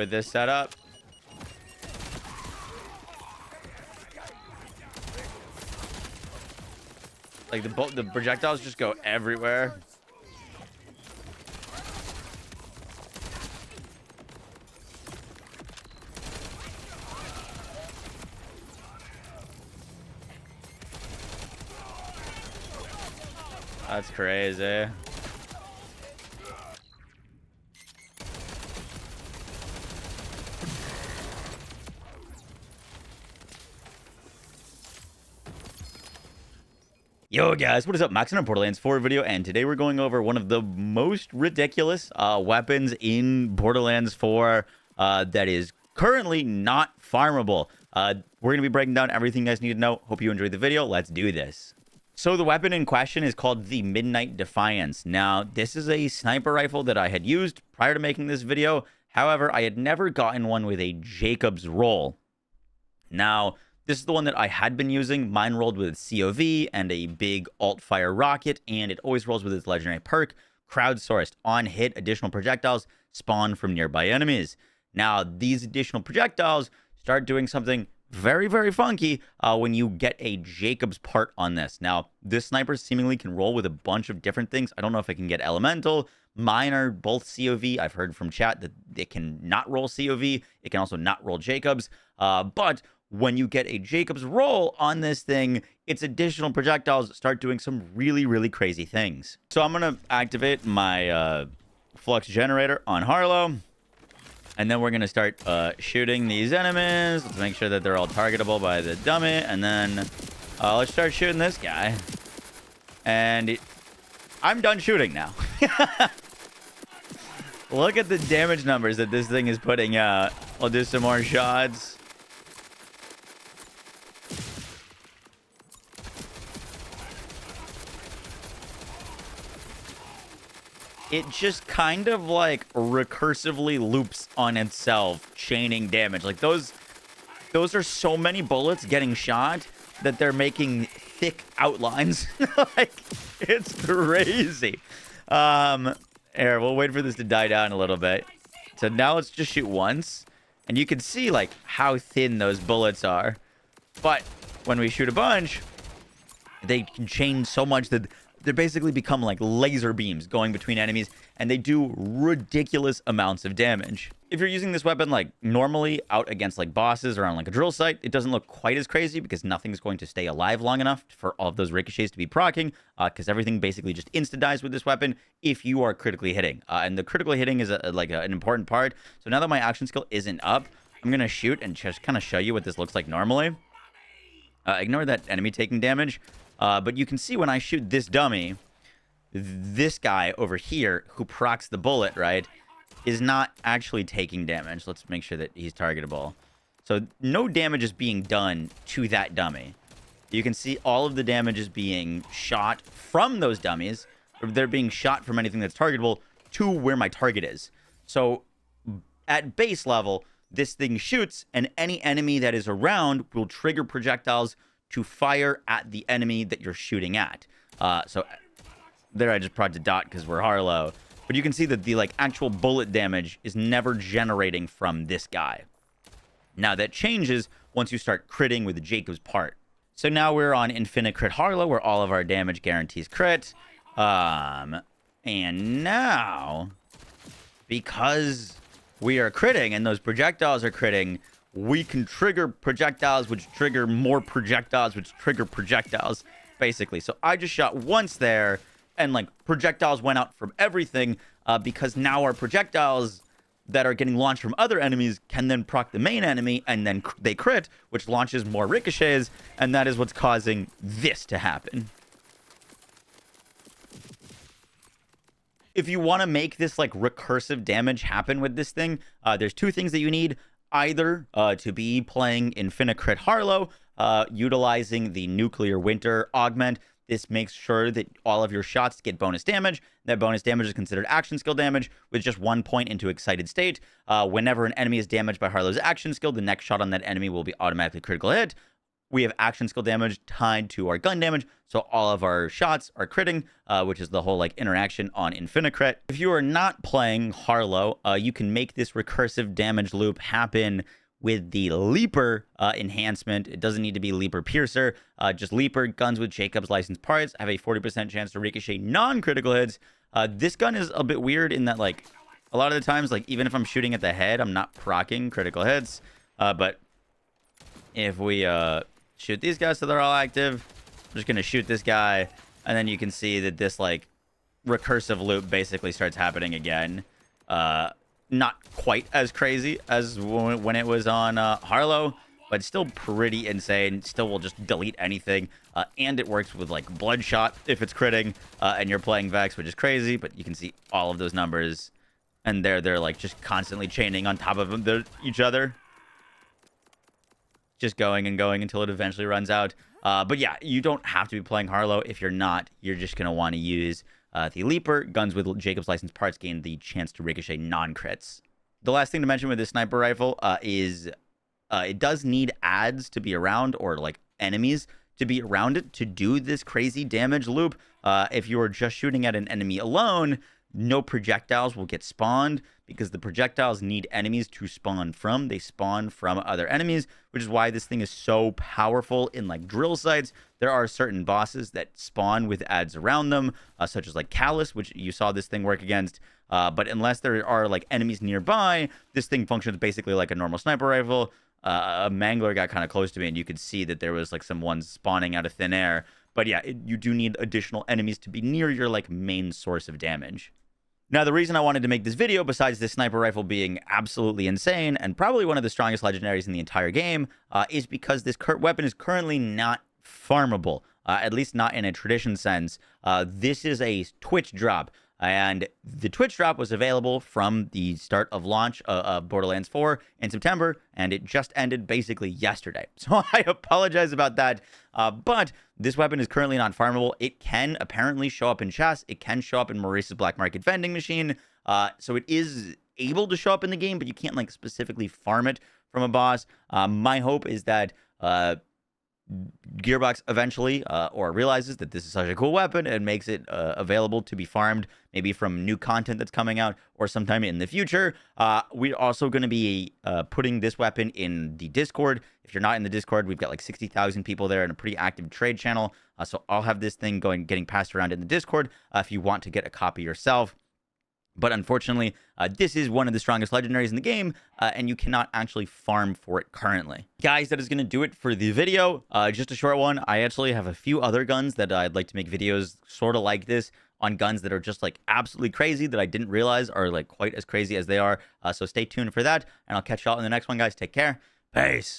with this setup. Like the projectiles just go everywhere. That's crazy. Yo guys, what is up? Max in a Borderlands 4 video, and today we're going over one of the most ridiculous weapons in Borderlands 4 that is currently not farmable. We're going to be breaking down everything you guys need to know. Hope you enjoyed the video. Let's do this. So the weapon in question is called the Midnight Defiance. Now, this is a sniper rifle that I had used prior to making this video. However, I had never gotten one with a Jakobs roll. Now, this is the one that I had been using. Mine rolled with COV and a big alt-fire rocket, and it always rolls with its legendary perk, crowdsourced. On hit, additional projectiles spawn from nearby enemies. Now, these additional projectiles start doing something very, very funky when you get a Jakobs part on this. Now, this sniper seemingly can roll with a bunch of different things. I don't know if it can get elemental. Mine are both COV. I've heard from chat that it can not roll COV. It can also not roll Jakobs. But when you get a Jakobs roll on this thing, its additional projectiles start doing some really, really crazy things. So I'm going to activate my flux generator on Harlow. And then we're going to start shooting these enemies. Let's make sure that they're all targetable by the dummy. And then let's start shooting this guy. And I'm done shooting now. Look at the damage numbers that this thing is putting out. I'll do some more shots. It just kind of like recursively loops on itself, chaining damage. Like those are so many bullets getting shot that they're making thick outlines. Like, it's crazy. Here, we'll wait for this to die down a little bit. So now let's just shoot once, and you can see like how thin those bullets are. But when we shoot a bunch, they can chain so much that they basically become like laser beams going between enemies, and they do ridiculous amounts of damage. If you're using this weapon like normally out against like bosses or on like a drill site, it doesn't look quite as crazy because nothing's going to stay alive long enough for all of those ricochets to be proccing, because everything basically just insta-dies with this weapon if you are critically hitting. And the critically hitting is an important part. So now that my action skill isn't up, I'm going to shoot and just kind of show you what this looks like normally. Ignore that enemy taking damage. But you can see when I shoot this dummy, this guy over here who procs the bullet, right, is not actually taking damage. Let's make sure that he's targetable. So no damage is being done to that dummy. You can see all of the damage is being shot from those dummies. Or they're being shot from anything that's targetable to where my target is. So at base level, this thing shoots, and any enemy that is around will trigger projectiles to fire at the enemy that you're shooting at. So there I just prodded to dot because we're Harlow. But you can see that the like actual bullet damage is never generating from this guy. Now that changes once you start critting with the Jakobs part. So now we're on Infinite Crit Harlow, where all of our damage guarantees crit. And now, because we are critting and those projectiles are critting, we can trigger projectiles, which trigger more projectiles, which trigger projectiles, basically. So I just shot once there, and like projectiles went out from everything, because now our projectiles that are getting launched from other enemies can then proc the main enemy, and then they crit, which launches more ricochets, and that is what's causing this to happen. If you want to make this like recursive damage happen with this thing, there's two things that you need. Either to be playing Infinite Crit Harlow, utilizing the Nuclear Winter augment. This makes sure that all of your shots get bonus damage. That bonus damage is considered action skill damage with just 1 point into excited state. Whenever an enemy is damaged by Harlow's action skill, the next shot on that enemy will be automatically critical hit. we have action skill damage tied to our gun damage. So all of our shots are critting, which is the whole like interaction on Infinicrit. If you are not playing Harlow, you can make this recursive damage loop happen with the Leaper enhancement. It doesn't need to be Leaper Piercer. Just Leaper guns with Jakobs licensed parts have a 40% chance to ricochet non-critical hits. This gun is a bit weird in that, like, a lot of the times, like, even if I'm shooting at the head, I'm not proccing critical hits. But if we shoot these guys so they're all active, I'm just going to shoot this guy, and then you can see that this, like, recursive loop basically starts happening again. Not quite as crazy as when it was on Harlow, but still pretty insane. Still will just delete anything. And it works with, like, Bloodshot if it's critting, and you're playing Vex, which is crazy, but you can see all of those numbers, and they're like, just constantly chaining on top of each other. Just going and going until it eventually runs out. But yeah, you don't have to be playing Harlow. If you're not, you're just going to want to use the Leaper. Guns with Jakobs licensed parts gain the chance to ricochet non-crits. The last thing to mention with this sniper rifle is it does need ads to be around, or like enemies to be around it to do this crazy damage loop. If you are just shooting at an enemy alone, no projectiles will get spawned, because the projectiles need enemies to spawn from. They spawn from other enemies, which is why this thing is so powerful in, like, drill sites. There are certain bosses that spawn with ads around them, such as, like, Callus, which you saw this thing work against. But unless there are, like, enemies nearby, this thing functions basically like a normal sniper rifle. A Mangler got kind of close to me, and you could see that there was, like, some ones spawning out of thin air. But yeah, you do need additional enemies to be near your, like, main source of damage. Now, the reason I wanted to make this video, besides this sniper rifle being absolutely insane and probably one of the strongest legendaries in the entire game, is because this weapon is currently not farmable, at least not in a tradition sense. This is a Twitch drop, and the Twitch drop was available from the start of launch of Borderlands 4 in September, and it just ended basically yesterday. So I apologize about that, but this weapon is currently not farmable. It can apparently show up in chests. It can show up in Maurice's Black Market vending machine. So it is able to show up in the game, but you can't, like, specifically farm it from a boss. My hope is that Gearbox eventually realizes that this is such a cool weapon and makes it available to be farmed, maybe from new content that's coming out or sometime in the future. We're also going to be putting this weapon in the Discord. If you're not in the Discord, we've got like 60,000 people there and a pretty active trade channel. So I'll have this thing getting passed around in the Discord if you want to get a copy yourself. But unfortunately, this is one of the strongest legendaries in the game, and you cannot actually farm for it currently. Guys, that is going to do it for the video. Just a short one. I actually have a few other guns that I'd like to make videos sort of like this on, guns that are just, like, absolutely crazy that I didn't realize are, like, quite as crazy as they are. So stay tuned for that, and I'll catch y'all in the next one, guys. Take care. Peace.